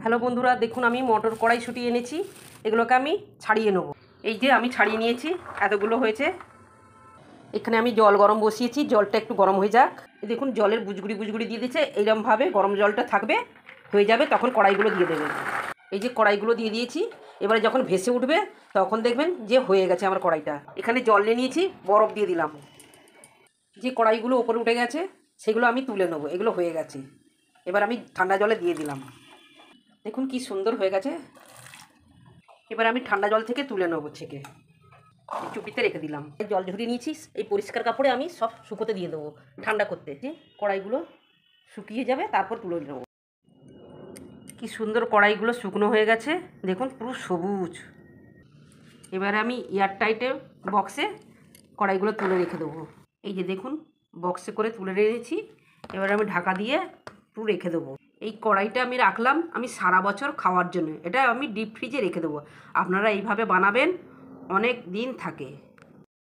Hello বন্ধুরা, দেখুন আমি মটর কড়াইশুঁটি এনেছি। এগুলোকে আমি ছাড়িয়ে নেব। এই যে আমি ছাড়িয়ে নিয়েছি, এতগুলো হয়েছে। এখানে আমি জল গরম বসিয়েছি, জলটা একটু গরম হয়ে যাক। দেখুন জলের বুজগুড়ি বুজগুড়ি দিয়ে দিয়েছে। এইরকমভাবে গরম জলটা থাকবে, হয়ে যাবে, তখন কড়াইগুলো দিয়ে দেবেন। এই যে কড়াইগুলো দিয়ে দিয়েছি, এবারে যখন ভেসে উঠবে তখন দেখবেন যে হয়ে গেছে আমার কড়াইটা। এখানে জল নিয়ে নিয়েছি, বরফ দিয়ে দিলাম। যে কড়াইগুলো ওপরে উঠে গেছে সেগুলো আমি তুলে নেবো, এগুলো হয়ে গেছে। এবার আমি ঠান্ডা জলে দিয়ে দিলাম। দেখুন কি সুন্দর হয়ে গেছে। এবার আমি ঠান্ডা জল থেকে তুলে নেবো, ছেঁকে চুপিতে রেখে দিলাম। জল ঝরিয়ে নিয়েছি, এই পরিষ্কার কাপড়ে আমি সব শুকোতে দিয়ে দেবো, ঠান্ডা করতে। যে কড়াইগুলো শুকিয়ে যাবে তারপর তুলে নেবো। কি সুন্দর কড়াইগুলো শুকনো হয়ে গেছে, দেখুন পুরো সবুজ। এবারে আমি এয়ারটাইটে বক্সে কড়াইগুলো তুলে রেখে দেবো। এই যে দেখুন বক্সে করে তুলে রেখেছি। এবারে আমি ঢাকা দিয়ে পুরো রেখে দেবো। এই কড়াইটা আমি রাখলাম আমি সারা বছর খাওয়ার জন্য। এটা আমি ডিপ ফ্রিজে রেখে দেবো। আপনারা এইভাবে বানাবেন, অনেক দিন থাকে।